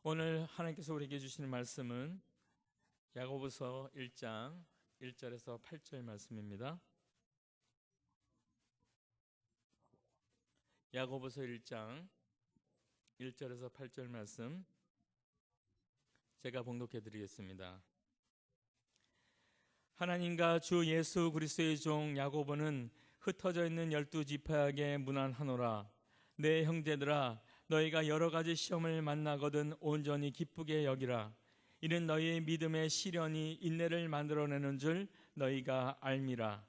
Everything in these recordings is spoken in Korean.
오늘 하나님께서 우리에게 주시는 말씀은 야고보서 1장 1절에서 8절 말씀입니다. 야고보서 1장 1절에서 8절 말씀 제가 봉독해 드리겠습니다. 하나님과 주 예수 그리스도의 종 야고보는 흩어져 있는 12지파에게 문안하노라. 내 형제들아, 너희가 여러 가지 시험을 만나거든 온전히 기쁘게 여기라. 이는 너희의 믿음의 시련이 인내를 만들어내는 줄 너희가 알미라.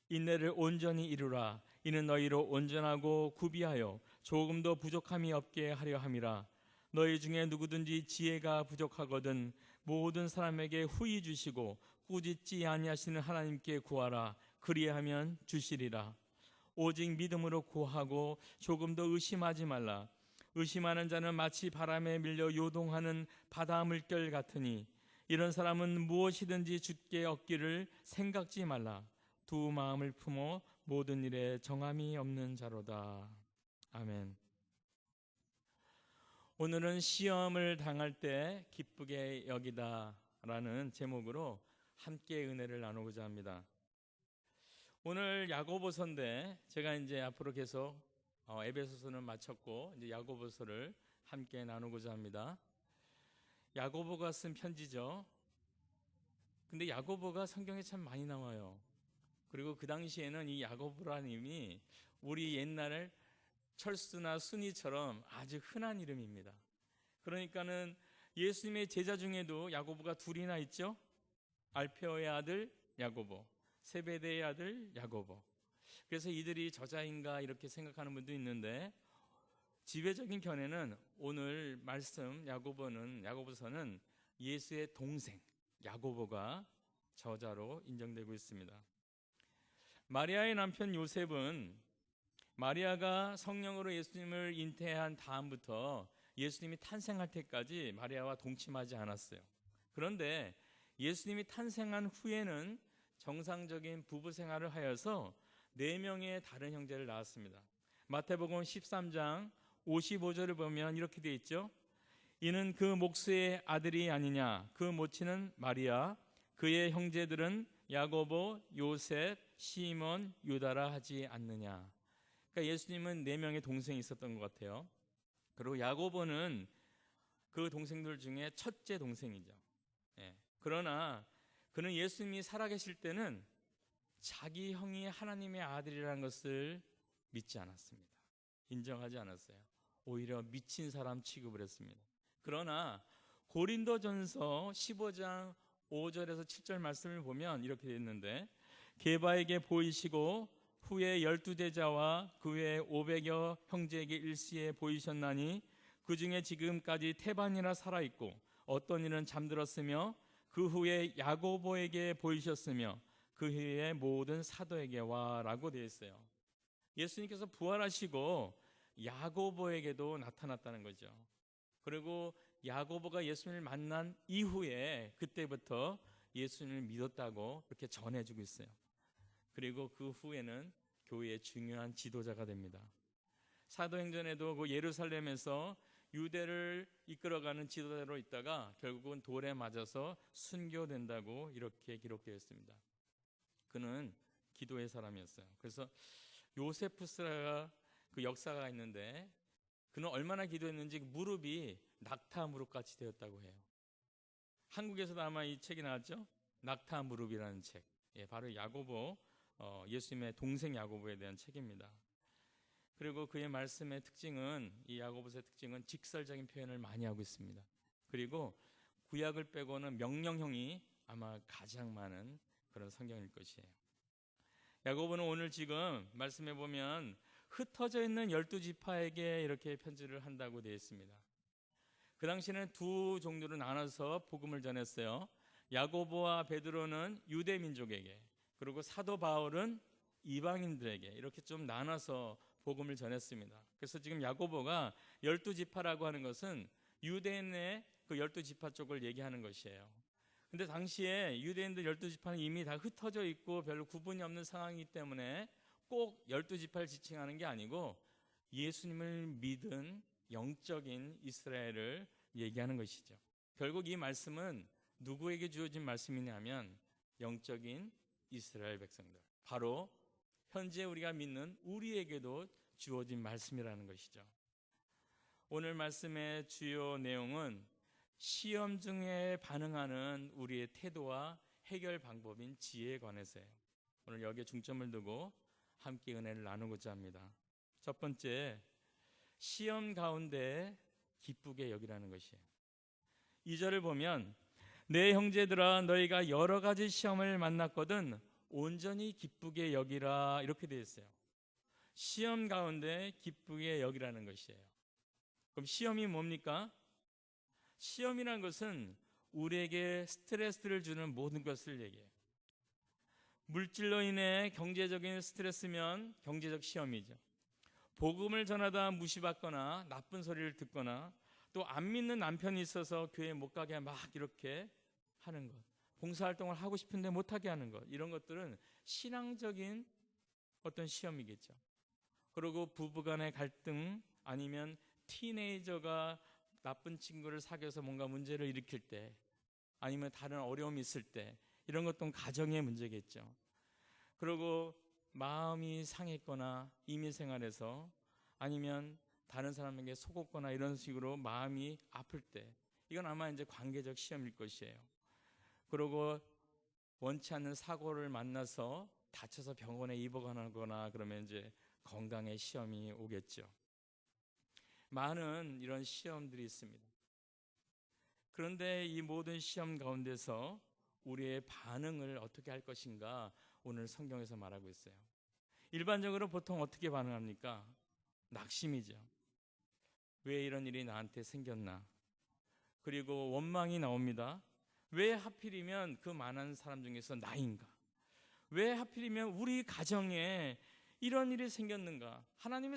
인내를 온전히 이루라. 이는 너희로 온전하고 구비하여 조금도 부족함이 없게 하려 함이라. 너희 중에 누구든지 지혜가 부족하거든 모든 사람에게 후히 주시고 꾸짖지 아니하시는 하나님께 구하라. 그리하면 주시리라. 오직 믿음으로 구하고 조금도 의심하지 말라. 의심하는 자는 마치 바람에 밀려 요동하는 바다 물결 같으니 이런 사람은 무엇이든지 주께 얻기를 생각지 말라. 두 마음을 품어 모든 일에 정함이 없는 자로다. 아멘. 오늘은 시험을 당할 때 기쁘게 여기다 라는 제목으로 함께 은혜를 나누고자 합니다. 오늘 야고보서인데 제가 이제 앞으로 계속 에베소서는 마쳤고 이제 야고보서를 함께 나누고자 합니다. 야고보가 쓴 편지죠. 근데 야고보가 성경에 참 많이 나와요. 그리고 그 당시에는 이 야고보라는 이름이 우리 옛날 철수나 순이처럼 아주 흔한 이름입니다. 그러니까는 예수님의 제자 중에도 야고보가 둘이나 있죠. 알페오의 아들 야고보, 세베대의 아들 야고보. 그래서 이들이 저자인가 이렇게 생각하는 분도 있는데 지배적인 견해는 오늘 말씀 야고보서는 예수의 동생 야고보가 저자로 인정되고 있습니다. 마리아의 남편 요셉은 마리아가 성령으로 예수님을 잉태한 다음부터 예수님이 탄생할 때까지 마리아와 동침하지 않았어요. 그런데 예수님이 탄생한 후에는 정상적인 부부 생활을 하여서 4명의 다른 형제를 낳았습니다. 마태복음 13장 55절을 보면 이렇게 되어 있죠. 이는 그 목수의 아들이 아니냐. 그 모친은 마리아, 그의 형제들은 야고보, 요셉, 시몬, 유다라 하지 않느냐. 그러니까 예수님은 4명의 동생이 있었던 것 같아요. 그리고 야고보는 그 동생들 중에 첫째 동생이죠. 그러나 그는 예수님이 살아계실 때는 자기 형이 하나님의 아들이라는 것을 믿지 않았습니다. 인정하지 않았어요. 오히려 미친 사람 취급을 했습니다. 그러나 고린도전서 15장 5절에서 7절 말씀을 보면 이렇게 되어 있는데 게바에게 보이시고 후에 12제자와 그 외에 500여 형제에게 일시에 보이셨나니 그 중에 지금까지 태반이나 살아있고 어떤 이는 잠들었으며 그 후에 야고보에게 보이셨으며 그 후에 모든 사도에게 와라고 되어 있어요. 예수님께서 부활하시고 야고보에게도 나타났다는 거죠. 그리고 야고보가 예수님을 만난 이후에 그때부터 예수님을 믿었다고 이렇게 전해주고 있어요. 그리고 그 후에는 교회의 중요한 지도자가 됩니다. 사도행전에도 그 예루살렘에서 유대를 이끌어가는 지도자로 있다가 결국은 돌에 맞아서 순교된다고 이렇게 기록되어 있습니다. 그는 기도의 사람이었어요. 그래서 요세푸스라가 그 역사가 있는데 그는 얼마나 기도했는지 무릎이 낙타 무릎같이 되었다고 해요. 한국에서도 아마 이 책이 나왔죠. 낙타 무릎이라는 책. 바로 야고보, 예수님의 동생 야고보에 대한 책입니다. 그리고 그의 말씀의 특징은, 이 야고보서의 특징은 직설적인 표현을 많이 하고 있습니다. 그리고 구약을 빼고는 명령형이 아마 가장 많은 그런 성경일 것이에요. 야고보는 오늘 지금 말씀해 보면 흩어져 있는 12지파에게 이렇게 편지를 한다고 되어 있습니다. 그 당시에는 두 종류로 나눠서 복음을 전했어요. 야고보와 베드로는 유대 민족에게, 그리고 사도 바울은 이방인들에게 이렇게 좀 나눠서 복음을 전했습니다. 그래서 지금 야고보가 12지파라고 하는 것은 유대인의 그 12지파 쪽을 얘기하는 것이에요. 근데 당시에 유대인들 12지파는 이미 다 흩어져 있고 별로 구분이 없는 상황이기 때문에 꼭 12지파를 지칭하는 게 아니고 예수님을 믿은 영적인 이스라엘을 얘기하는 것이죠. 결국 이 말씀은 누구에게 주어진 말씀이냐면 영적인 이스라엘 백성들, 바로 현재 우리가 믿는 우리에게도 주어진 말씀이라는 것이죠. 오늘 말씀의 주요 내용은 시험 중에 반응하는 우리의 태도와 해결 방법인 지혜에 관해서예요. 오늘 여기에 중점을 두고 함께 은혜를 나누고자 합니다. 첫 번째, 시험 가운데 기쁘게 여기라는 것이에요. 2절을 보면 내 형제들아 너희가 여러 가지 시험을 만났거든 온전히 기쁘게 여기라, 이렇게 되어 있어요. 시험 가운데 기쁘게 여기라는 것이에요. 그럼 시험이 뭡니까? 시험이란 것은 우리에게 스트레스를 주는 모든 것을 얘기해요. 물질로 인해 경제적인 스트레스면 경제적 시험이죠. 복음을 전하다 무시받거나 나쁜 소리를 듣거나 또 안 믿는 남편이 있어서 교회 못 가게 막 이렇게 하는 것, 봉사활동을 하고 싶은데 못하게 하는 것, 이런 것들은 신앙적인 어떤 시험이겠죠. 그리고 부부간의 갈등, 아니면 티네이저가 나쁜 친구를 사귀어서 뭔가 문제를 일으킬 때, 아니면 다른 어려움이 있을 때, 이런 것도 가정의 문제겠죠. 그리고 마음이 상했거나 임의생활에서, 아니면 다른 사람에게 속었거나 이런 식으로 마음이 아플 때, 이건 아마 이제 관계적 시험일 것이에요. 그리고 원치 않는 사고를 만나서 다쳐서 병원에 입원하거나 그러면 이제 건강의 시험이 오겠죠. 많은 이런 시험들이 있습니다. 그런데 이 모든 시험 가운데서 우리의 반응을 어떻게 할 것인가 오늘 성경에서 말하고 있어요. 일반적으로 보통 어떻게 반응합니까? 낙심이죠. 왜 이런 일이 나한테 생겼나? 그리고 원망이 나옵니다. 왜 하필이면 그 많은 사람 중에서 나인가? 왜 하필이면 우리 가정에 이런 일이 생겼는가? 하나님이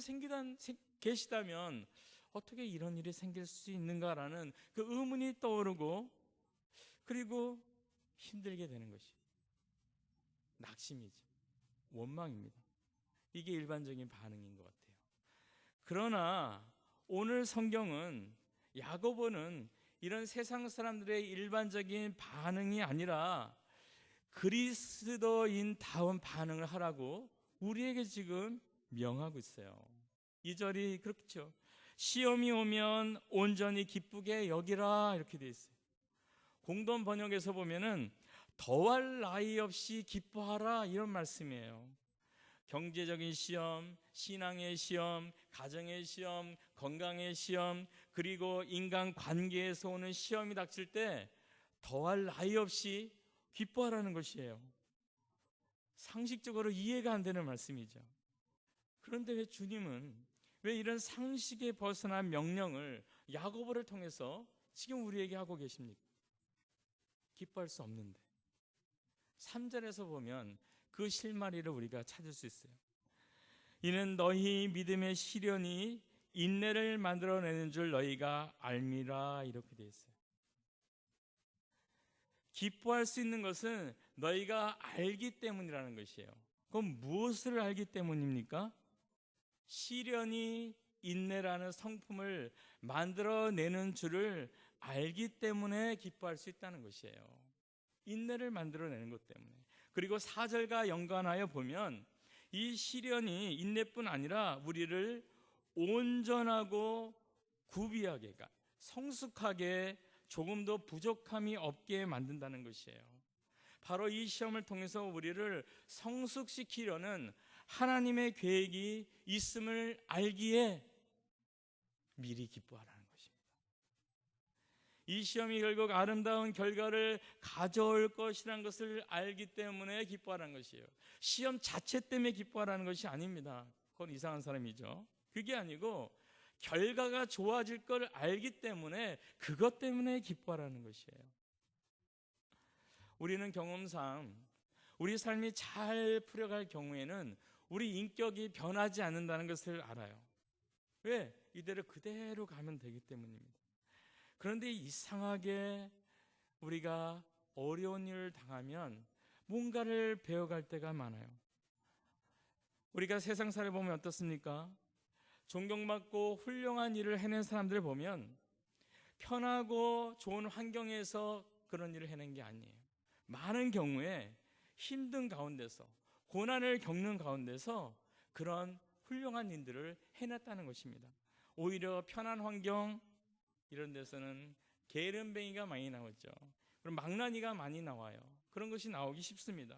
계시다면 어떻게 이런 일이 생길 수 있는가라는 그 의문이 떠오르고, 그리고 힘들게 되는 것이 낙심이죠. 원망입니다. 이게 일반적인 반응인 것 같아요. 그러나 오늘 성경은, 야고보는 이런 세상 사람들의 일반적인 반응이 아니라 그리스도인다운 반응을 하라고 우리에게 지금 명하고 있어요. 2절이 그렇죠. 시험이 오면 온전히 기쁘게 여기라, 이렇게 되어 있어요. 공동 번역에서 보면은 더할 나위 없이 기뻐하라, 이런 말씀이에요. 경제적인 시험, 신앙의 시험, 가정의 시험, 건강의 시험, 그리고 인간 관계에서 오는 시험이 닥칠 때 더할 나위 없이 기뻐하라는 것이에요. 상식적으로 이해가 안 되는 말씀이죠. 그런데 왜 주님은 왜 이런 상식에 벗어난 명령을 야고보를 통해서 지금 우리에게 하고 계십니까? 기뻐할 수 없는데. 3절에서 보면 그 실마리를 우리가 찾을 수 있어요. 이는 너희 믿음의 시련이 인내를 만들어내는 줄 너희가 알미라, 이렇게 되어 있어요. 기뻐할 수 있는 것은 너희가 알기 때문이라는 것이에요. 그럼 무엇을 알기 때문입니까? 시련이 인내라는 성품을 만들어내는 줄을 알기 때문에 기뻐할 수 있다는 것이에요. 인내를 만들어내는 것 때문에. 그리고 4절과 연관하여 보면 이 시련이 인내뿐 아니라 우리를 온전하고 구비하게, 성숙하게, 조금 더 부족함이 없게 만든다는 것이에요. 바로 이 시험을 통해서 우리를 성숙시키려는 하나님의 계획이 있음을 알기에 미리 기뻐하라는 것입니다. 이 시험이 결국 아름다운 결과를 가져올 것이라는 것을 알기 때문에 기뻐하라는 것이에요. 시험 자체 때문에 기뻐하라는 것이 아닙니다. 그건 이상한 사람이죠. 그게 아니고 결과가 좋아질 걸 알기 때문에, 그것 때문에 기뻐하라는 것이에요. 우리는 경험상 우리 삶이 잘 풀어갈 경우에는 우리 인격이 변하지 않는다는 것을 알아요. 왜? 이대로 그대로 가면 되기 때문입니다. 그런데 이상하게 우리가 어려운 일을 당하면 뭔가를 배워갈 때가 많아요. 우리가 세상사를 보면 어떻습니까? 존경받고 훌륭한 일을 해낸 사람들을 보면 편하고 좋은 환경에서 그런 일을 해낸 게 아니에요. 많은 경우에 힘든 가운데서, 고난을 겪는 가운데서 그런 훌륭한 일들을 해냈다는 것입니다. 오히려 편한 환경 이런 데서는 게으름뱅이가 많이 나오죠. 그럼 망나니가 많이 나와요. 그런 것이 나오기 쉽습니다.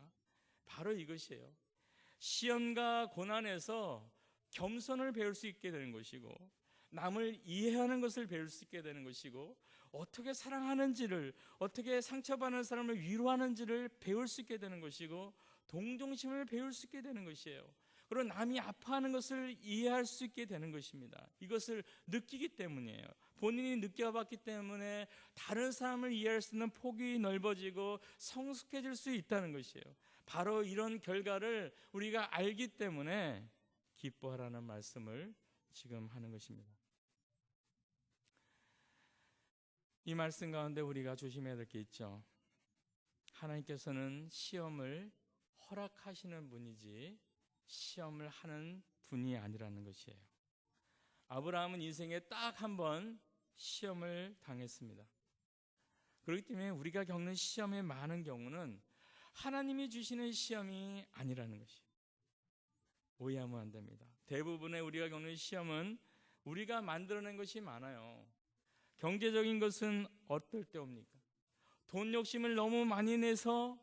바로 이것이에요. 시험과 고난에서 겸손을 배울 수 있게 되는 것이고, 남을 이해하는 것을 배울 수 있게 되는 것이고, 어떻게 사랑하는지를, 어떻게 상처받는 사람을 위로하는지를 배울 수 있게 되는 것이고, 동정심을 배울 수 있게 되는 것이에요. 그리고 남이 아파하는 것을 이해할 수 있게 되는 것입니다. 이것을 느끼기 때문이에요. 본인이 느껴봤기 때문에 다른 사람을 이해할 수 있는 폭이 넓어지고 성숙해질 수 있다는 것이에요. 바로 이런 결과를 우리가 알기 때문에 기뻐하라는 말씀을 지금 하는 것입니다. 이 말씀 가운데 우리가 조심해야 될 게 있죠. 하나님께서는 시험을 허락하시는 분이지 시험을 하는 분이 아니라는 것이에요. 아브라함은 인생에 딱 한 번 시험을 당했습니다. 그렇기 때문에 우리가 겪는 시험의 많은 경우는 하나님이 주시는 시험이 아니라는 것이에요. 오해하면 안 됩니다. 대부분의 우리가 겪는 시험은 우리가 만들어낸 것이 많아요. 경제적인 것은 어떨 때 옵니까? 돈 욕심을 너무 많이 내서,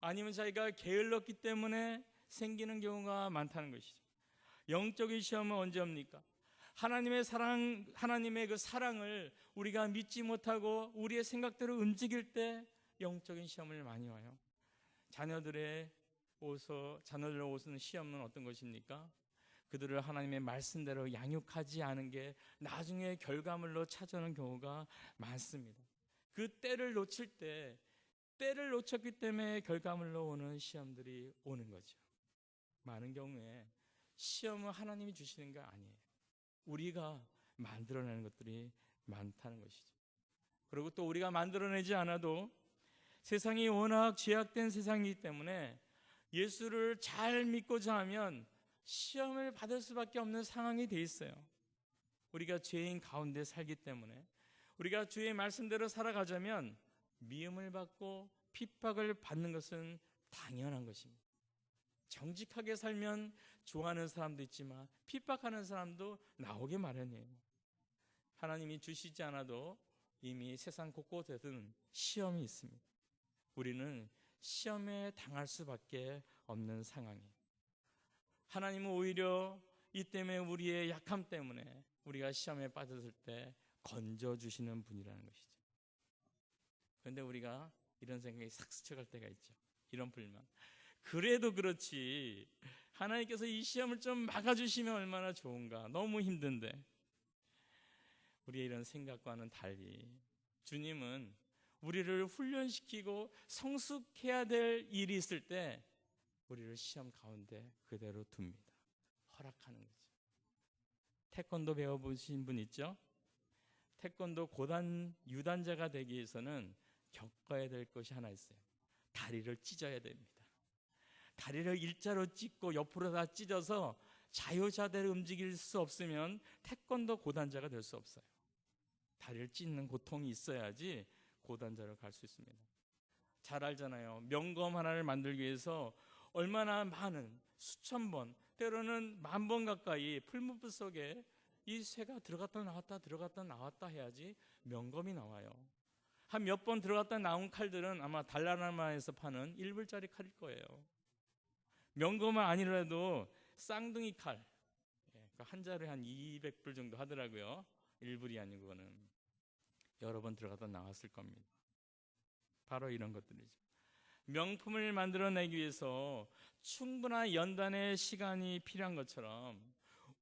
아니면 자기가 게을렀기 때문에 생기는 경우가 많다는 것이죠. 영적인 시험은 언제 옵니까? 하나님의 사랑, 하나님의 그 사랑을 우리가 믿지 못하고 우리의 생각대로 움직일 때 영적인 시험을 많이 와요. 자녀들의 오는 시험은 어떤 것입니까? 그들을 하나님의 말씀대로 양육하지 않은 게 나중에 결과물로 찾아오는 경우가 많습니다. 그 때를 놓쳤기 때문에 결과물로 오는 시험들이 오는 거죠. 많은 경우에 시험은 하나님이 주시는 게 아니에요. 우리가 만들어내는 것들이 많다는 것이죠. 그리고 또 우리가 만들어내지 않아도 세상이 워낙 죄악된 세상이기 때문에 예수를 잘 믿고자 하면 시험을 받을 수밖에 없는 상황이 돼 있어요. 우리가 죄인 가운데 살기 때문에, 우리가 주의 말씀대로 살아가자면 미움을 받고 핍박을 받는 것은 당연한 것입니다. 정직하게 살면 좋아하는 사람도 있지만 핍박하는 사람도 나오게 마련이에요. 하나님이 주시지 않아도 이미 세상 곳곳에는 시험이 있습니다. 우리는 시험에 당할 수밖에 없는 상황이에요. 하나님은 오히려 이 때문에, 우리의 약함 때문에 우리가 시험에 빠졌을 때 건져주시는 분이라는 것이죠. 그런데 우리가 이런 생각이 싹 스쳐갈 때가 있죠. 이런 불만. 그래도 그렇지, 하나님께서 이 시험을 좀 막아주시면 얼마나 좋은가, 너무 힘든데. 우리의 이런 생각과는 달리 주님은 우리를 훈련시키고 성숙해야 될 일이 있을 때 우리를 시험 가운데 그대로 둡니다. 허락하는 거죠. 태권도 배워보신 분 있죠? 태권도 고단 유단자가 되기 위해서는 겪어야 될 것이 하나 있어요. 다리를 찢어야 됩니다. 다리를 일자로 찢고 옆으로 다 찢어서 자유자재로 움직일 수 없으면 태권도 고단자가 될 수 없어요. 다리를 찢는 고통이 있어야지 고단자로 갈 수 있습니다. 잘 알잖아요. 명검 하나를 만들기 위해서 얼마나 많은, 수천 번, 때로는 10,000번 가까이 풀무불 속에 이 쇠가 들어갔다 나왔다 해야지 명검이 나와요. 한 몇 번 들어갔다 나온 칼들은 아마 달라나마에서 파는 1불짜리 칼일 거예요. 명검은 아니라도 쌍둥이 칼, 한 자루에 한 200불 정도 하더라고요. 1불이 아니고 그거는 여러 번 들어갔다 나왔을 겁니다. 바로 이런 것들이죠. 명품을 만들어내기 위해서 충분한 연단의 시간이 필요한 것처럼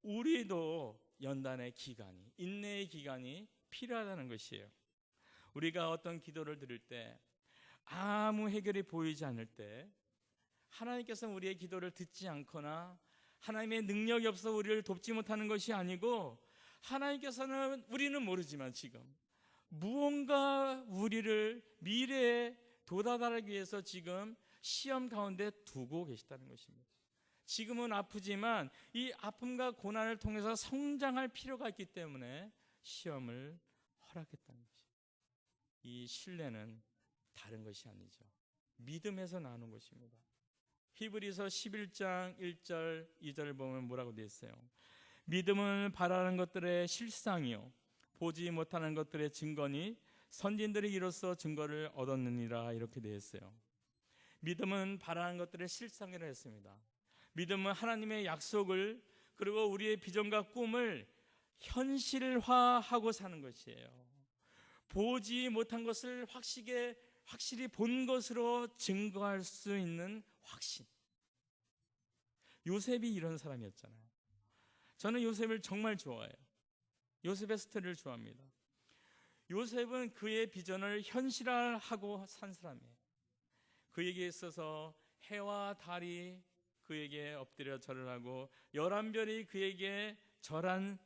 우리도 연단의 기간이, 인내의 기간이 필요하다는 것이에요. 우리가 어떤 기도를 드릴 때 아무 해결이 보이지 않을 때, 하나님께서는 우리의 기도를 듣지 않거나 하나님의 능력이 없어 우리를 돕지 못하는 것이 아니고, 하나님께서는 우리는 모르지만 지금 무언가 우리를 미래에 도달하기 위해서 지금 시험 가운데 두고 계시다는 것입니다. 지금은 아프지만 이 아픔과 고난을 통해서 성장할 필요가 있기 때문에 시험을 허락했다는 것이. 이 신뢰는 다른 것이 아니죠. 믿음에서 나오는 것입니다. 히브리서 11장 1절 2절을 보면 뭐라고 되어 있어요? 믿음은 바라는 것들의 실상이요 보지 못하는 것들의 증거니 선진들이 이로써 증거를 얻었느니라. 이렇게 되어 있어요. 믿음은 바라는 것들의 실상이라 했습니다. 믿음은 하나님의 약속을 그리고 우리의 비전과 꿈을 현실화하고 사는 것이에요. 보지 못한 것을 확실히 본 것으로 증거할 수 있는 확신. 요셉이 이런 사람이었잖아요. 저는 요셉을 정말 좋아해요. 요셉의 스토리를 좋아합니다. 요셉은 그의 비전을 현실화하고 산 사람이에요. 그에게 있어서 해와 달이 그에게 엎드려 절을 하고 11별이 그에게 절한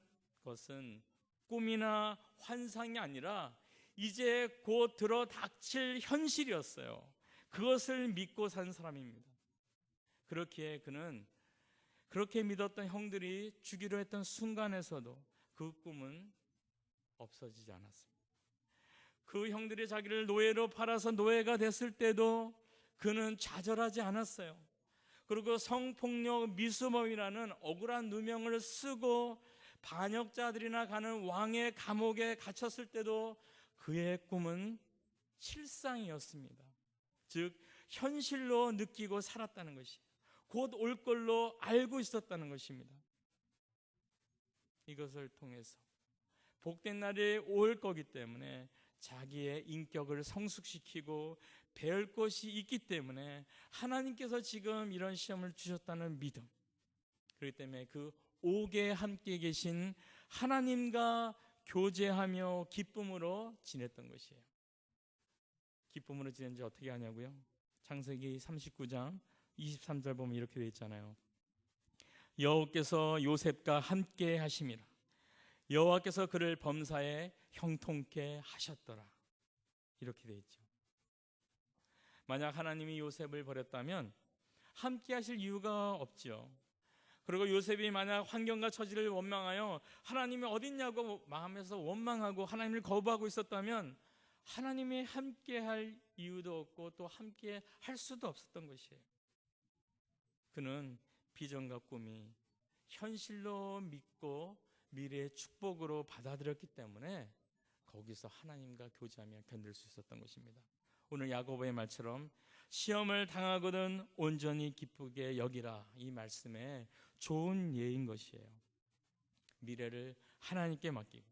것은 꿈이나 환상이 아니라 이제 곧 들어 닥칠 현실이었어요. 그것을 믿고 산 사람입니다. 그렇기에 그는 그렇게 믿었던 형들이 죽이려 했던 순간에서도 그 꿈은 없어지지 않았습니다. 그 형들이 자기를 노예로 팔아서 노예가 됐을 때도 그는 좌절하지 않았어요. 그리고 성폭력 미수범이라는 억울한 누명을 쓰고 반역자들이나 가는 왕의 감옥에 갇혔을 때도 그의 꿈은 실상이었습니다. 즉 현실로 느끼고 살았다는 것이에요. 곧 올 걸로 알고 있었다는 것입니다. 이것을 통해서 복된 날이 올 거기 때문에 자기의 인격을 성숙시키고 배울 것이 있기 때문에 하나님께서 지금 이런 시험을 주셨다는 믿음, 그렇기 때문에 그 옥에 함께 계신 하나님과 교제하며 기쁨으로 지냈던 것이에요. 기쁨으로 지낸지 어떻게 하냐고요? 창세기 39장 23절 보면 이렇게 되어 있잖아요. 여호와께서 요셉과 함께 하심이라. 여호와께서 그를 범사에 형통케 하셨더라. 이렇게 되어 있죠. 만약 하나님이 요셉을 버렸다면 함께 하실 이유가 없죠. 그리고 요셉이 만약 환경과 처지를 원망하여 하나님이 어딨냐고 마음에서 원망하고 하나님을 거부하고 있었다면 하나님이 함께 할 이유도 없고 또 함께 할 수도 없었던 것이에요. 그는 비전과 꿈이 현실로 믿고 미래의 축복으로 받아들였기 때문에 거기서 하나님과 교제하며 견딜 수 있었던 것입니다. 오늘 야고보의 말처럼 시험을 당하거든 온전히 기쁘게 여기라, 이 말씀에 좋은 예인 것이에요. 미래를 하나님께 맡기고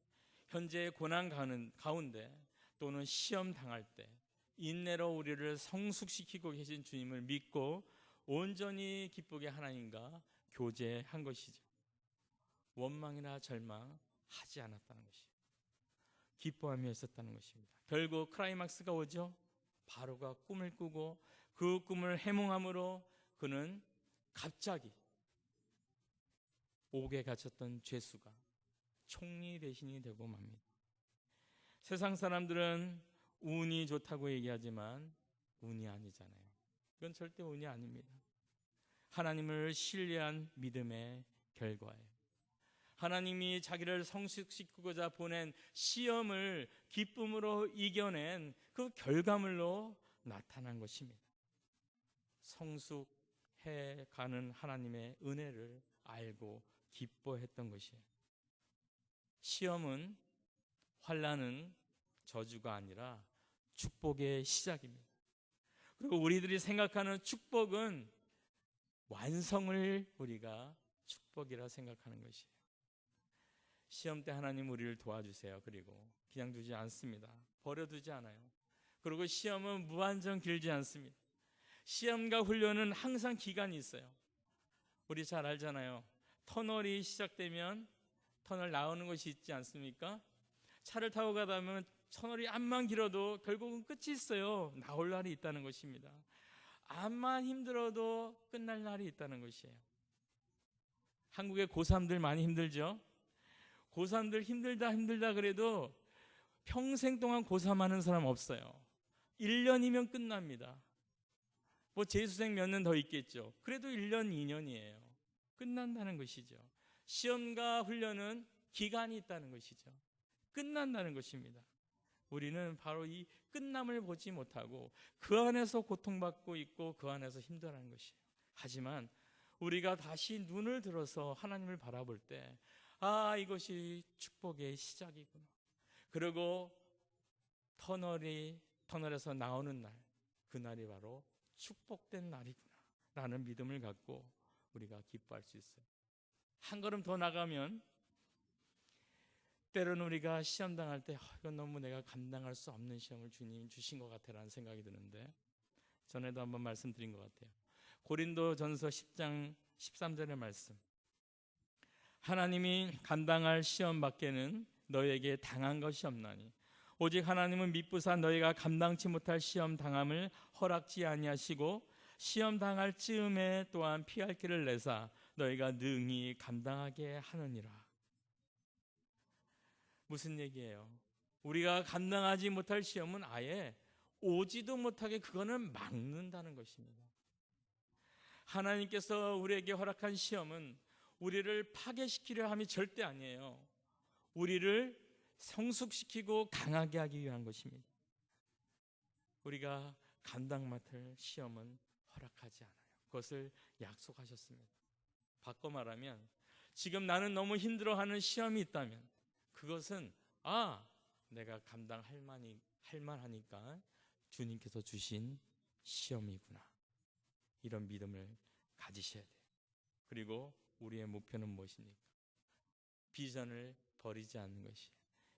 현재의 고난 가운데 또는 시험 당할 때 인내로 우리를 성숙시키고 계신 주님을 믿고 온전히 기쁘게 하나님과 교제한 것이죠. 원망이나 절망하지 않았다는 것이에요. 기뻐하며 있었다는 것입니다. 결국 크라이막스가 오죠. 바로가 꿈을 꾸고 그 꿈을 해몽함으로 그는 갑자기 옥에 갇혔던 죄수가 총리 대신이 되고 맙니다. 세상 사람들은 운이 좋다고 얘기하지만 운이 아니잖아요. 이건 절대 운이 아닙니다. 하나님을 신뢰한 믿음의 결과예요. 하나님이 자기를 성숙시키고자 보낸 시험을 기쁨으로 이겨낸 그 결과물로 나타난 것입니다. 성숙해 가는 하나님의 은혜를 알고 기뻐했던 것이에요. 시험은, 환난은 저주가 아니라 축복의 시작입니다. 그리고 우리들이 생각하는 축복은 완성을 우리가 축복이라 생각하는 것이에요. 시험 때 하나님 우리를 도와주세요. 그리고 그냥 두지 않습니다. 버려두지 않아요. 그리고 시험은 무한정 길지 않습니다. 시험과 훈련은 항상 기간이 있어요. 우리 잘 알잖아요. 터널이 시작되면 터널 나오는 것이 있지 않습니까? 차를 타고 가다 보면 터널이 암만 길어도 결국은 끝이 있어요. 나올 날이 있다는 것입니다. 암만 힘들어도 끝날 날이 있다는 것이에요. 한국의 고3들 많이 힘들죠? 고3들 힘들다 그래도 평생 동안 고3 하는 사람 없어요. 1년이면 끝납니다. 뭐 재수생 몇 년 더 있겠죠. 그래도 1년, 2년이에요. 끝난다는 것이죠. 시험과 훈련은 기간이 있다는 것이죠. 끝난다는 것입니다. 우리는 바로 이 끝남을 보지 못하고 그 안에서 고통받고 있고 그 안에서 힘들어하는 것이에요. 하지만 우리가 다시 눈을 들어서 하나님을 바라볼 때, 이것이 축복의 시작이구나. 그리고 터널에서 나오는 날, 그날이 바로 축복된 날이구나 라는 믿음을 갖고 우리가 기뻐할 수 있어요. 한 걸음 더 나가면 때로는 우리가 시험 당할 때 이건 너무 내가 감당할 수 없는 시험을 주님 주신 것 같아라는 생각이 드는데, 전에도 한번 말씀드린 것 같아요. 고린도전서 10장 13절의 말씀, 하나님이 감당할 시험 밖에는 너에게 당한 것이 없나니 오직 하나님은 미쁘사 너희가 감당치 못할 시험 당함을 허락지 아니하시고 시험 당할 즈음에 또한 피할 길을 내사 너희가 능히 감당하게 하느니라. 무슨 얘기예요? 우리가 감당하지 못할 시험은 아예 오지도 못하게 그거는 막는다는 것입니다. 하나님께서 우리에게 허락한 시험은 우리를 파괴시키려 함이 절대 아니에요. 우리를 성숙시키고 강하게 하기 위한 것입니다. 우리가 감당 맡을 시험은 허락하지 않아요. 그것을 약속하셨습니다. 바꿔 말하면 지금 나는 너무 힘들어하는 시험이 있다면 그것은 내가 감당할 만하니까 주님께서 주신 시험이구나, 이런 믿음을 가지셔야 돼요. 그리고 우리의 목표는 무엇입니까? 비전을 버리지 않는 것이에요.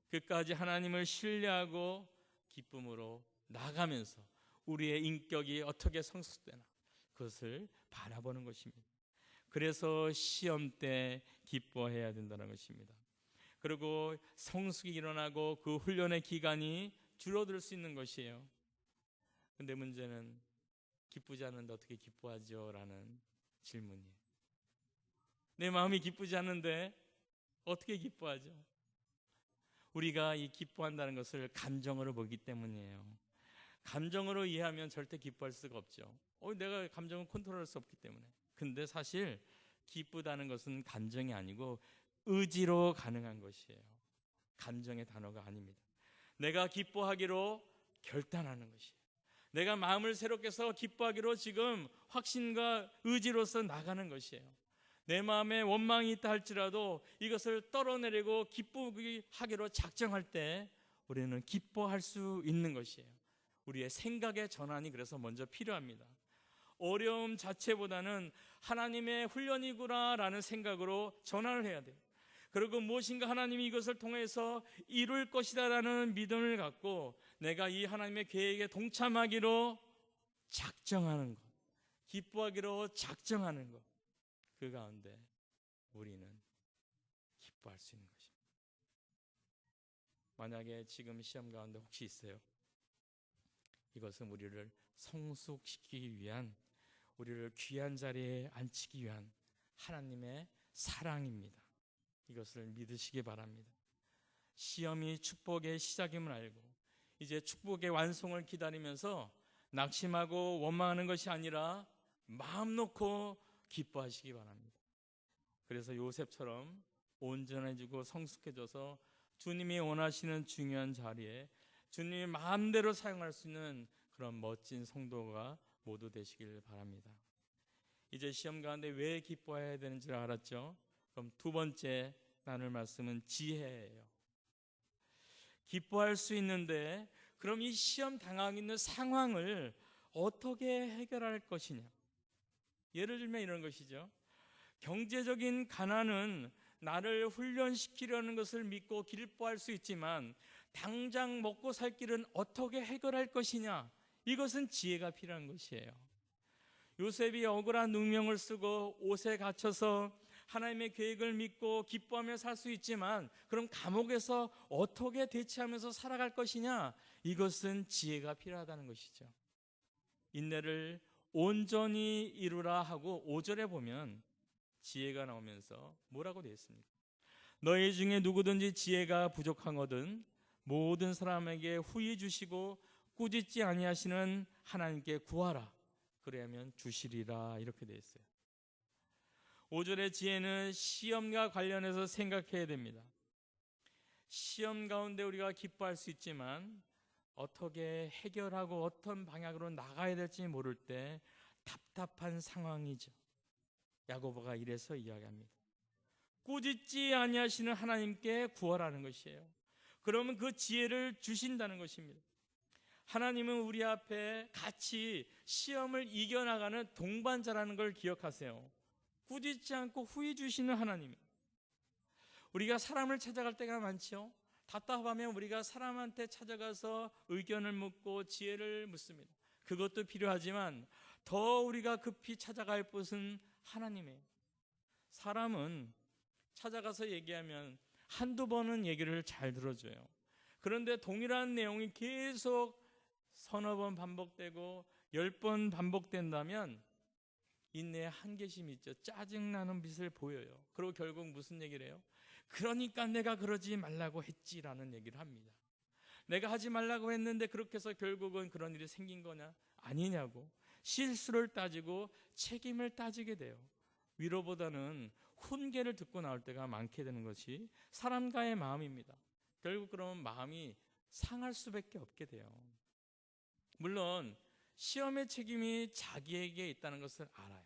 끝까지 하나님을 신뢰하고 기쁨으로 나가면서 우리의 인격이 어떻게 성숙되나 그것을 바라보는 것입니다. 그래서 시험 때 기뻐해야 된다는 것입니다. 그리고 성숙이 일어나고 그 훈련의 기간이 줄어들 수 있는 것이에요. 근데 문제는 기쁘지 않은데 어떻게 기뻐하죠? 라는 질문이에요. 내 마음이 기쁘지 않은데 어떻게 기뻐하죠? 우리가 이 기뻐한다는 것을 감정으로 보기 때문이에요. 감정으로 이해하면 절대 기뻐할 수가 없죠. 내가 감정을 컨트롤할 수 없기 때문에. 근데 사실 기쁘다는 것은 감정이 아니고 의지로 가능한 것이에요. 감정의 단어가 아닙니다. 내가 기뻐하기로 결단하는 것이에요. 내가 마음을 새롭게 해서 기뻐하기로 지금 확신과 의지로서 나가는 것이에요. 내 마음에 원망이 있다 할지라도 이것을 떨어내리고 기쁘기하기로 작정할 때 우리는 기뻐할 수 있는 것이에요. 우리의 생각의 전환이 그래서 먼저 필요합니다. 어려움 자체보다는 하나님의 훈련이구나라는 생각으로 전환을 해야 돼요. 그리고 무엇인가 하나님이 이것을 통해서 이룰 것이다라는 믿음을 갖고 내가 이 하나님의 계획에 동참하기로 작정하는 것, 기뻐하기로 작정하는 것, 그 가운데 우리는 기뻐할 수 있는 것입니다. 만약에 지금 시험 가운데 혹시 있어요, 이것은 우리를 성숙시키기 위한, 우리를 귀한 자리에 앉히기 위한 하나님의 사랑입니다. 이것을 믿으시기 바랍니다. 시험이 축복의 시작임을 알고 이제 축복의 완성을 기다리면서 낙심하고 원망하는 것이 아니라 마음 놓고 기뻐하시기 바랍니다. 그래서 요셉처럼 온전해지고 성숙해져서 주님이 원하시는 중요한 자리에 주님이 마음대로 사용할 수 있는 그런 멋진 성도가 모두 되시길 바랍니다. 이제 시험 가운데 왜 기뻐해야 되는지를 알았죠? 그럼 두 번째 나눌 말씀은 지혜예요. 기뻐할 수 있는데 그럼 이 시험 당하고 있는 상황을 어떻게 해결할 것이냐? 예를 들면 이런 것이죠. 경제적인 가난은 나를 훈련시키려는 것을 믿고 기뻐할 수 있지만 당장 먹고 살 길은 어떻게 해결할 것이냐? 이것은 지혜가 필요한 것이에요. 요셉이 억울한 누명을 쓰고 옷에 갇혀서 하나님의 계획을 믿고 기뻐하며 살 수 있지만 그럼 감옥에서 어떻게 대처하면서 살아갈 것이냐? 이것은 지혜가 필요하다는 것이죠. 인내를 온전히 이루라 하고 5절에 보면 지혜가 나오면서 뭐라고 되어 있습니까? 너희 중에 누구든지 지혜가 부족하거든 모든 사람에게 후히 주시고 꾸짖지 아니하시는 하나님께 구하라. 그래야면 주시리라. 이렇게 되어 있어요. 5절의 지혜는 시험과 관련해서 생각해야 됩니다. 시험 가운데 우리가 기뻐할 수 있지만 어떻게 해결하고 어떤 방향으로 나가야 될지 모를 때 답답한 상황이죠. 야고보가 이래서 이야기합니다. 꾸짖지 아니하시는 하나님께 구하라는 것이에요. 그러면 그 지혜를 주신다는 것입니다. 하나님은 우리 앞에 같이 시험을 이겨나가는 동반자라는 걸 기억하세요. 꾸짖지 않고 후히 주시는 하나님. 우리가 사람을 찾아갈 때가 많죠. 답답하면 우리가 사람한테 찾아가서 의견을 묻고 지혜를 묻습니다. 그것도 필요하지만 더 우리가 급히 찾아갈 곳은 하나님이에요. 사람은 찾아가서 얘기하면 한두 번은 얘기를 잘 들어줘요. 그런데 동일한 내용이 계속 서너 번 반복되고 10번 반복된다면 인내에 한계심이 있죠. 짜증나는 빛을 보여요. 그리고 결국 무슨 얘기를 해요? 그러니까 내가 그러지 말라고 했지라는 얘기를 합니다. 내가 하지 말라고 했는데 그렇게 해서 결국은 그런 일이 생긴 거냐? 아니냐고 실수를 따지고 책임을 따지게 돼요. 위로보다는 훈계를 듣고 나올 때가 많게 되는 것이 사람과의 마음입니다. 결국 그러면 마음이 상할 수밖에 없게 돼요. 물론 시험의 책임이 자기에게 있다는 것을 알아요.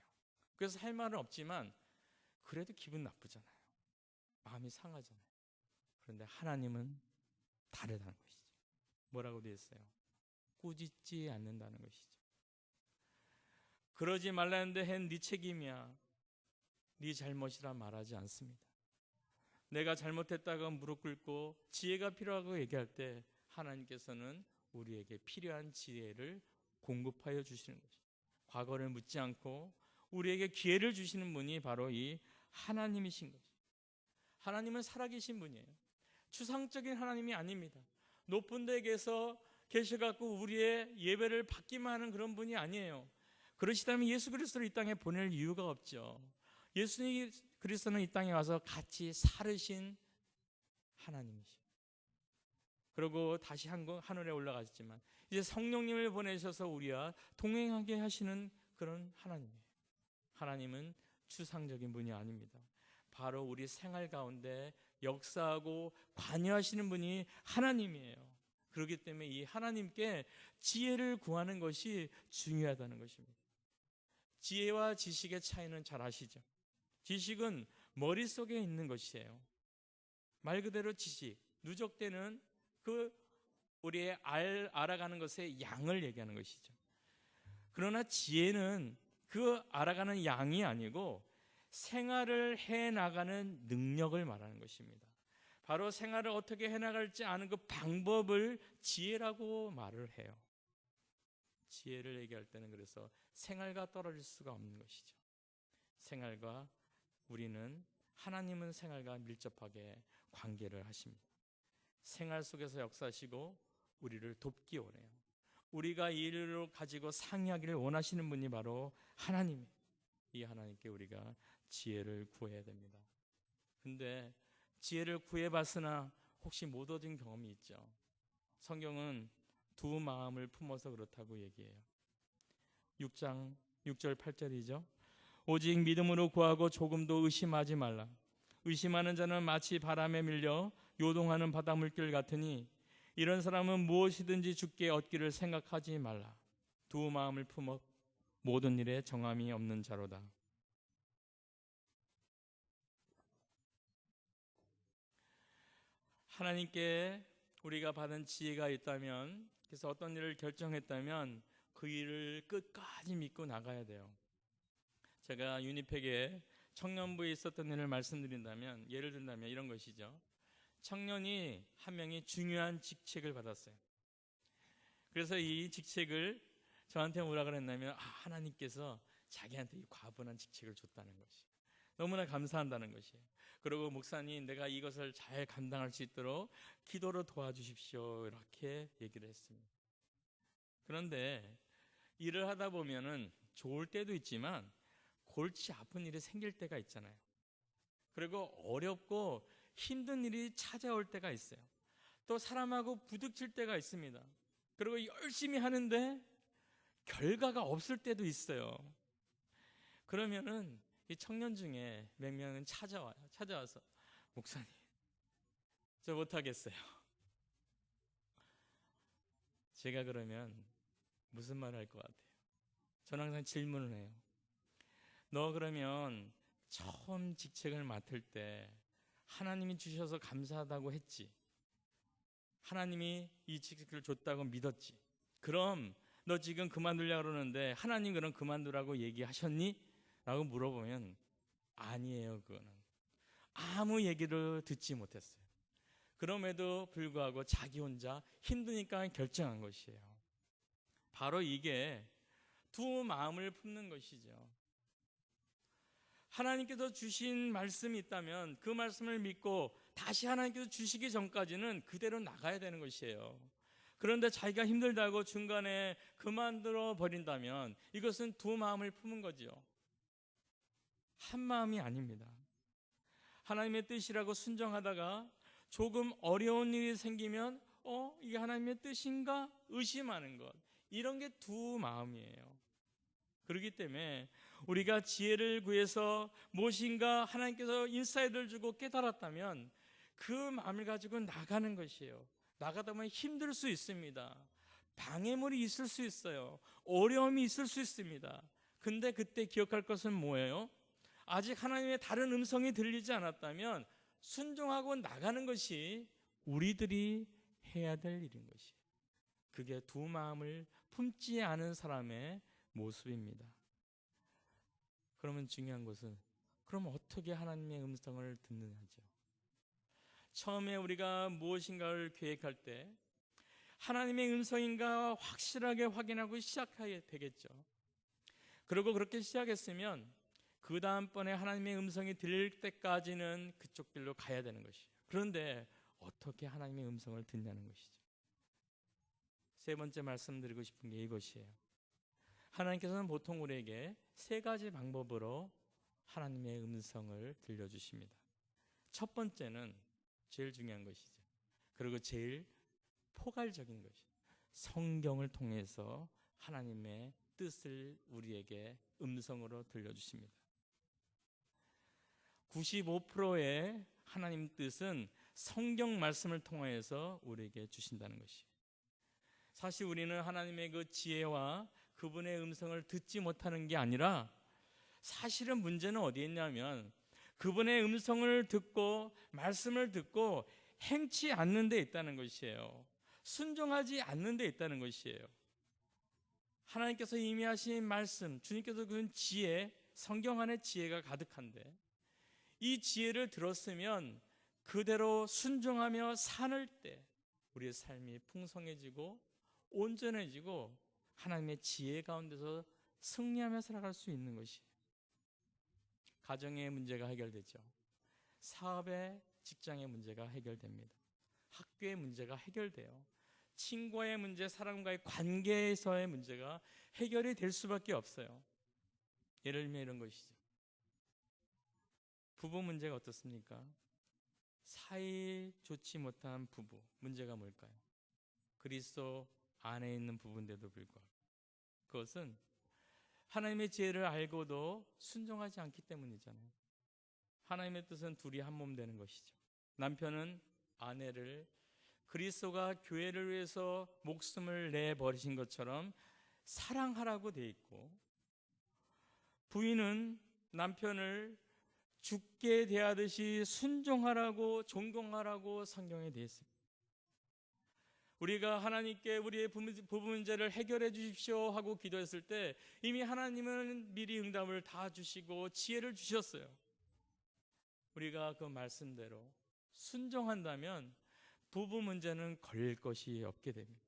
그래서 할 말은 없지만 그래도 기분 나쁘잖아요. 마음이 상하잖아요. 그런데 하나님은 다르다는 것이죠. 뭐라고 되어 있어요? 꾸짖지 않는다는 것이죠. 그러지 말라는데 한 네 책임이야. 네 잘못이라 말하지 않습니다. 내가 잘못했다가 무릎 꿇고 지혜가 필요하고 얘기할 때 하나님께서는 우리에게 필요한 지혜를 공급하여 주시는 것이죠. 과거를 묻지 않고 우리에게 기회를 주시는 분이 바로 이 하나님이신 거죠. 하나님은 살아계신 분이에요. 추상적인 하나님이 아닙니다. 높은 데에서 계셔갖고 우리의 예배를 받기만 하는 그런 분이 아니에요. 그러시다면 예수 그리스도를 이 땅에 보낼 이유가 없죠. 예수 그리스도는 이 땅에 와서 같이 살으신 하나님이시죠. 그리고 다시 하늘에 올라가셨지만 이제 성령님을 보내셔서 우리와 동행하게 하시는 그런 하나님이에요. 하나님은 추상적인 분이 아닙니다. 바로 우리 생활 가운데 역사하고 관여하시는 분이 하나님이에요. 그렇기 때문에 이 하나님께 지혜를 구하는 것이 중요하다는 것입니다. 지혜와 지식의 차이는 잘 아시죠? 지식은 머릿속에 있는 것이에요. 말 그대로 지식, 누적되는 그 우리의 알아가는 것의 양을 얘기하는 것이죠. 그러나 지혜는 그 알아가는 양이 아니고 생활을 해나가는 능력을 말하는 것입니다. 바로 생활을 어떻게 해나갈지 아는 그 방법을 지혜라고 말을 해요. 지혜를 얘기할 때는 그래서 생활과 떨어질 수가 없는 것이죠. 생활과 우리는 하나님은 생활과 밀접하게 관계를 하십니다. 생활 속에서 역사하시고 우리를 돕기 원해요. 우리가 이 일을 가지고 상의하기를 원하시는 분이 바로 하나님이에요. 이 하나님께 우리가 지혜를 구해야 됩니다. 근데 지혜를 구해봤으나 혹시 못 얻은 경험이 있죠. 성경은 두 마음을 품어서 그렇다고 얘기해요. 6장 6절 8절이죠. 오직 믿음으로 구하고 조금도 의심하지 말라. 의심하는 자는 마치 바람에 밀려 요동하는 바닷물길 같으니 이런 사람은 무엇이든지 주께 얻기를 생각하지 말라. 두 마음을 품어 모든 일에 정함이 없는 자로다. 하나님께 우리가 받은 지혜가 있다면, 그래서 어떤 일을 결정했다면 그 일을 끝까지 믿고 나가야 돼요. 제가 유니팩에 청년부에 있었던 일을 말씀드린다면, 예를 든다면 이런 것이죠. 청년이 한 명이 중요한 직책을 받았어요. 그래서 이 직책을 저한테 뭐라 그랬냐면 하나님께서 자기한테 이 과분한 직책을 줬다는 것이 너무나 감사한다는 것이에요. 그리고 목사님, 내가 이것을 잘 감당할 수 있도록 기도로 도와주십시오, 이렇게 얘기를 했습니다. 그런데 일을 하다 보면은 좋을 때도 있지만 골치 아픈 일이 생길 때가 있잖아요. 그리고 어렵고 힘든 일이 찾아올 때가 있어요. 또 사람하고 부딪힐 때가 있습니다. 그리고 열심히 하는데 결과가 없을 때도 있어요. 그러면은 이 청년 중에 몇 명은 찾아와서 목사님, 저 못하겠어요. 제가 그러면 무슨 말을 할 것 같아요? 저는 항상 질문을 해요. 너 그러면 처음 직책을 맡을 때 하나님이 주셔서 감사하다고 했지? 하나님이 이 직책을 줬다고 믿었지? 그럼 너 지금 그만두려고 그러는데 하나님 그럼 그만두라고 얘기하셨니? 라고 물어보면 아니에요. 그거는 아무 얘기를 듣지 못했어요. 그럼에도 불구하고 자기 혼자 힘드니까 결정한 것이에요. 바로 이게 두 마음을 품는 것이죠. 하나님께서 주신 말씀이 있다면 그 말씀을 믿고 다시 하나님께서 주시기 전까지는 그대로 나가야 되는 것이에요. 그런데 자기가 힘들다고 중간에 그만둬 버린다면 이것은 두 마음을 품은 거죠. 한 마음이 아닙니다. 하나님의 뜻이라고 순종하다가 조금 어려운 일이 생기면 이게 하나님의 뜻인가 의심하는 것, 이런 게 두 마음이에요. 그렇기 때문에 우리가 지혜를 구해서 무엇인가 하나님께서 인사이트를 주고 깨달았다면 그 마음을 가지고 나가는 것이에요. 나가다 보면 힘들 수 있습니다. 방해물이 있을 수 있어요. 어려움이 있을 수 있습니다. 근데 그때 기억할 것은 뭐예요? 아직 하나님의 다른 음성이 들리지 않았다면 순종하고 나가는 것이 우리들이 해야 될 일인 것이에요. 그게 두 마음을 품지 않은 사람의 모습입니다. 그러면 중요한 것은 그럼 어떻게 하나님의 음성을 듣느냐죠. 처음에 우리가 무엇인가를 계획할 때 하나님의 음성인가 확실하게 확인하고 시작하게 되겠죠. 그리고 그렇게 시작했으면 그 다음번에 하나님의 음성이 들릴 때까지는 그쪽 길로 가야 되는 것이에요. 그런데 어떻게 하나님의 음성을 듣냐는 것이죠. 세 번째 말씀드리고 싶은 게 이것이에요. 하나님께서는 보통 우리에게 세 가지 방법으로 하나님의 음성을 들려주십니다. 첫 번째는 제일 중요한 것이죠. 그리고 제일 포괄적인 것이죠. 성경을 통해서 하나님의 뜻을 우리에게 음성으로 들려주십니다. 95%의 하나님 뜻은 성경 말씀을 통해서 우리에게 주신다는 것이에요. 사실 우리는 하나님의 그 지혜와 그분의 음성을 듣지 못하는 게 아니라 사실은 문제는 어디에 있냐면 그분의 음성을 듣고 말씀을 듣고 행치 않는 데 있다는 것이에요. 순종하지 않는 데 있다는 것이에요. 하나님께서 이미 하신 말씀, 주님께서 그 지혜, 성경 안에 지혜가 가득한데 이 지혜를 들었으면 그대로 순종하며 사는 때 우리의 삶이 풍성해지고 온전해지고 하나님의 지혜 가운데서 승리하며 살아갈 수 있는 것이에요. 가정의 문제가 해결되죠. 사업의, 직장의 문제가 해결됩니다. 학교의 문제가 해결돼요. 친구와의 문제, 사람과의 관계에서의 문제가 해결이 될 수밖에 없어요. 예를 들면 이런 것이죠. 부부 문제가 어떻습니까? 사이 좋지 못한 부부 문제가 뭘까요? 그리스도 안에 있는 부부인데도 불구하고 그것은 하나님의 지혜를 알고도 순종하지 않기 때문이잖아요. 하나님의 뜻은 둘이 한 몸 되는 것이죠. 남편은 아내를 그리스도가 교회를 위해서 목숨을 내버리신 것처럼 사랑하라고 돼 있고, 부인은 남편을 죽게 대하듯이 순종하라고, 존경하라고 성경에 되어 있습니다. 우리가 하나님께 우리의 부부 문제를 해결해 주십시오 하고 기도했을 때 이미 하나님은 미리 응답을 다 주시고 지혜를 주셨어요. 우리가 그 말씀대로 순종한다면 부부 문제는 걸릴 것이 없게 됩니다.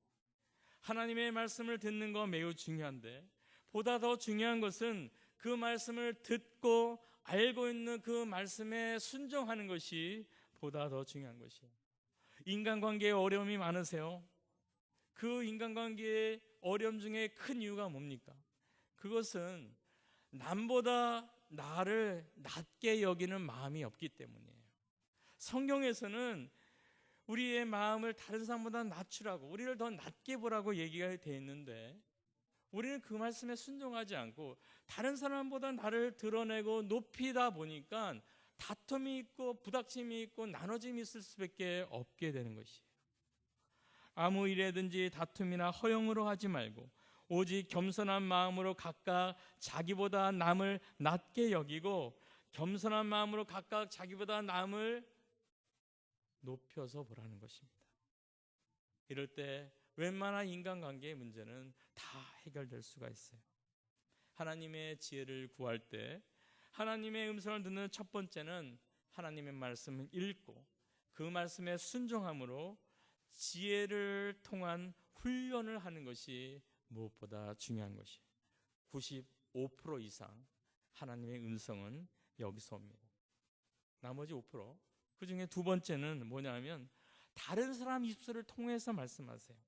하나님의 말씀을 듣는 거 매우 중요한데 보다 더 중요한 것은 그 말씀을 듣고 알고 있는 그 말씀에 순종하는 것이 보다 더 중요한 것이에요. 인간관계에 어려움이 많으세요? 그 인간관계의 어려움 중에 큰 이유가 뭡니까? 그것은 남보다 나를 낮게 여기는 마음이 없기 때문이에요. 성경에서는 우리의 마음을 다른 사람보다 낮추라고, 우리를 더 낮게 보라고 얘기가 되어 있는데 우리는 그 말씀에 순종하지 않고 다른 사람보다 나를 드러내고 높이다 보니까 다툼이 있고 부닥침이 있고 나눠짐이 있을 수밖에 없게 되는 것이에요. 아무 일에든지 다툼이나 허영으로 하지 말고 오직 겸손한 마음으로 각각 자기보다 남을 낮게 여기고 겸손한 마음으로 각각 자기보다 남을 높여서 보라는 것입니다. 이럴 때 웬만한 인간관계의 문제는 다 해결될 수가 있어요. 하나님의 지혜를 구할 때 하나님의 음성을 듣는 첫 번째는 하나님의 말씀을 읽고 그 말씀에 순종함으로 지혜를 통한 훈련을 하는 것이 무엇보다 중요한 것이에요. 95% 이상 하나님의 음성은 여기서 옵니다. 나머지 5%, 그 중에 두 번째는 뭐냐면 다른 사람 입술을 통해서 말씀하세요.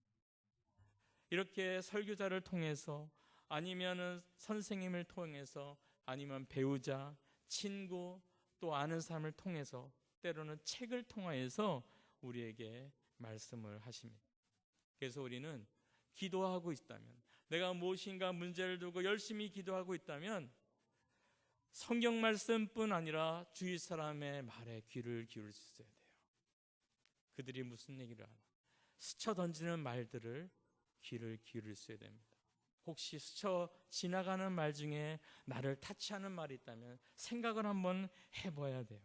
이렇게 설교자를 통해서 아니면은 선생님을 통해서 아니면 배우자, 친구, 또 아는 사람을 통해서 때로는 책을 통하여서 우리에게 말씀을 하십니다. 그래서 우리는 기도하고 있다면, 내가 무엇인가 문제를 두고 열심히 기도하고 있다면 성경 말씀뿐 아니라 주위 사람의 말에 귀를 기울일 수 있어야 돼요. 그들이 무슨 얘기를 하나, 스쳐 던지는 말들을 귀를 기울일 수 있어야 됩니다. 혹시 스쳐 지나가는 말 중에 나를 타치하는 말이 있다면 생각을 한번 해봐야 돼요.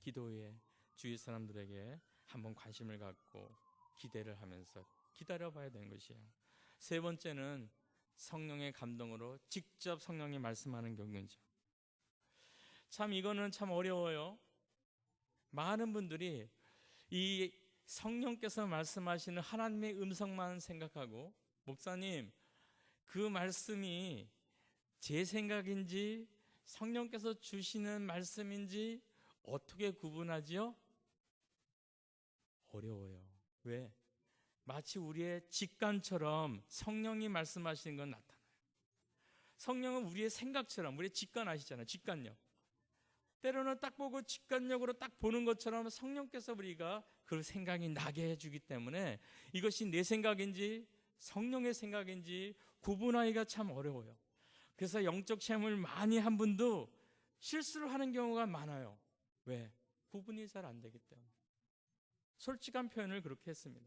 기도 후에 주위 사람들에게 한번 관심을 갖고 기대를 하면서 기다려봐야 되는 것이에요. 세 번째는 성령의 감동으로 직접 성령이 말씀하는 경우죠. 참 이거는 참 어려워요. 많은 분들이 이 성령께서 말씀하시는 하나님의 음성만 생각하고, 목사님 그 말씀이 제 생각인지 성령께서 주시는 말씀인지 어떻게 구분하지요? 어려워요. 왜? 마치 우리의 직관처럼 성령이 말씀하시는 건 나타나요. 성령은 우리의 생각처럼, 우리의 직관 아시잖아요. 직관력. 때로는 딱 보고 직관력으로 딱 보는 것처럼 성령께서 우리가 그 생각이 나게 해주기 때문에 이것이 내 생각인지 성령의 생각인지 구분하기가 참 어려워요. 그래서 영적 체험을 많이 한 분도 실수를 하는 경우가 많아요. 왜? 구분이 잘 안 되기 때문에. 솔직한 표현을 그렇게 했습니다.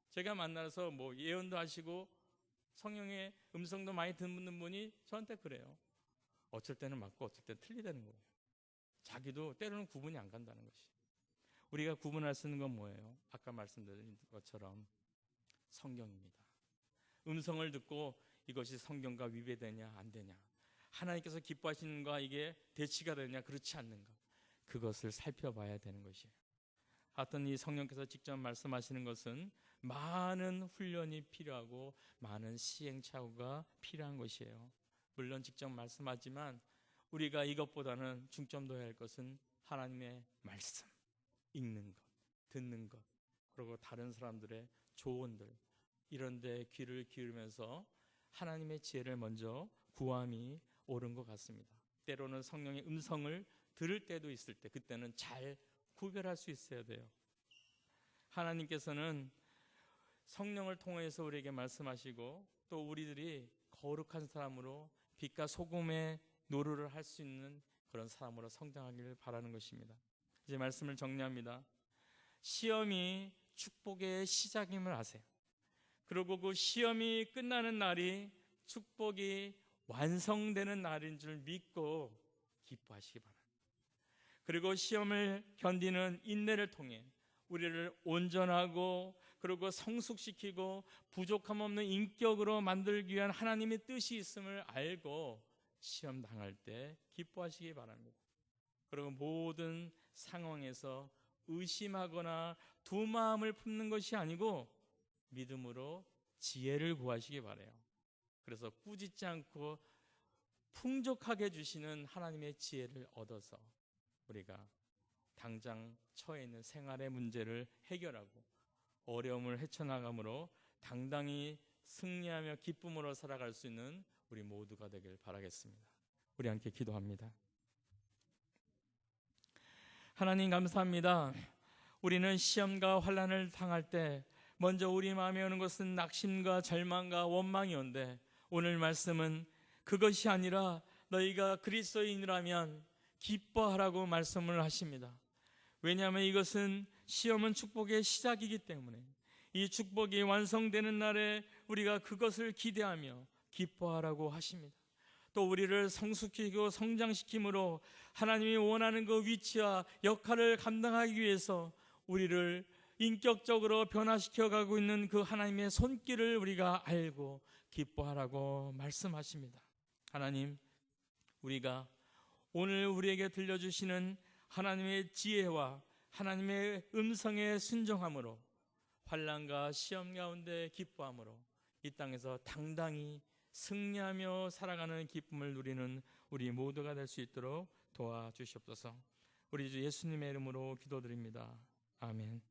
제가 만나서 뭐 예언도 하시고 성령의 음성도 많이 듣는 분이 저한테 그래요. 어쩔 때는 맞고 어쩔 때는 틀리다는 거예요. 자기도 때로는 구분이 안 간다는 것이. 우리가 구분할 수 있는 건 뭐예요? 아까 말씀드린 것처럼 성경입니다. 음성을 듣고 이것이 성경과 위배되냐 안 되냐, 하나님께서 기뻐하시는가 이게 대치가 되냐 그렇지 않는가, 그것을 살펴봐야 되는 것이에요. 하여튼 이 성령께서 직접 말씀하시는 것은 많은 훈련이 필요하고 많은 시행착오가 필요한 것이에요. 물론 직접 말씀하지만 우리가 이것보다는 중점 둬야 할 것은 하나님의 말씀, 읽는 것, 듣는 것, 그리고 다른 사람들의 조언들, 이런 데 귀를 기울이면서 하나님의 지혜를 먼저 구함이 옳은 것 같습니다. 때로는 성령의 음성을 들을 때도 있을 때 그때는 잘 구별할 수 있어야 돼요. 하나님께서는 성령을 통해서 우리에게 말씀하시고 또 우리들이 거룩한 사람으로 빛과 소금의 노릇을 할 수 있는 그런 사람으로 성장하기를 바라는 것입니다. 이제 말씀을 정리합니다. 시험이 축복의 시작임을 아세요. 그리고 그 시험이 끝나는 날이 축복이 완성되는 날인 줄 믿고 기뻐하시기 바랍니다. 그리고 시험을 견디는 인내를 통해 우리를 온전하고 그리고 성숙시키고 부족함 없는 인격으로 만들기 위한 하나님의 뜻이 있음을 알고 시험 당할 때 기뻐하시기 바랍니다. 그리고 모든 상황에서 의심하거나 두 마음을 품는 것이 아니고 믿음으로 지혜를 구하시기 바라요. 그래서 꾸짖지 않고 풍족하게 주시는 하나님의 지혜를 얻어서 우리가 당장 처해 있는 생활의 문제를 해결하고 어려움을 헤쳐나감으로 당당히 승리하며 기쁨으로 살아갈 수 있는 우리 모두가 되길 바라겠습니다. 우리 함께 기도합니다. 하나님 감사합니다. 우리는 시험과 환난을 당할 때 먼저 우리 마음에 오는 것은 낙심과 절망과 원망이 온데 오늘 말씀은 그것이 아니라 너희가 그리스도인이라면 기뻐하라고 말씀을 하십니다. 왜냐하면 이것은 시험은 축복의 시작이기 때문에 이 축복이 완성되는 날에 우리가 그것을 기대하며 기뻐하라고 하십니다. 또 우리를 성숙시키고 성장시킴으로 하나님이 원하는 그 위치와 역할을 감당하기 위해서 우리를 인격적으로 변화시켜 가고 있는 그 하나님의 손길을 우리가 알고 기뻐하라고 말씀하십니다. 하나님, 우리가 오늘 우리에게 들려주시는 하나님의 지혜와 하나님의 음성에 순종함으로 환난과 시험 가운데 기뻐함으로 이 땅에서 당당히 승리하며 살아가는 기쁨을 누리는 우리 모두가 될 수 있도록 도와주시옵소서. 우리 주 예수님의 이름으로 기도드립니다. 아멘.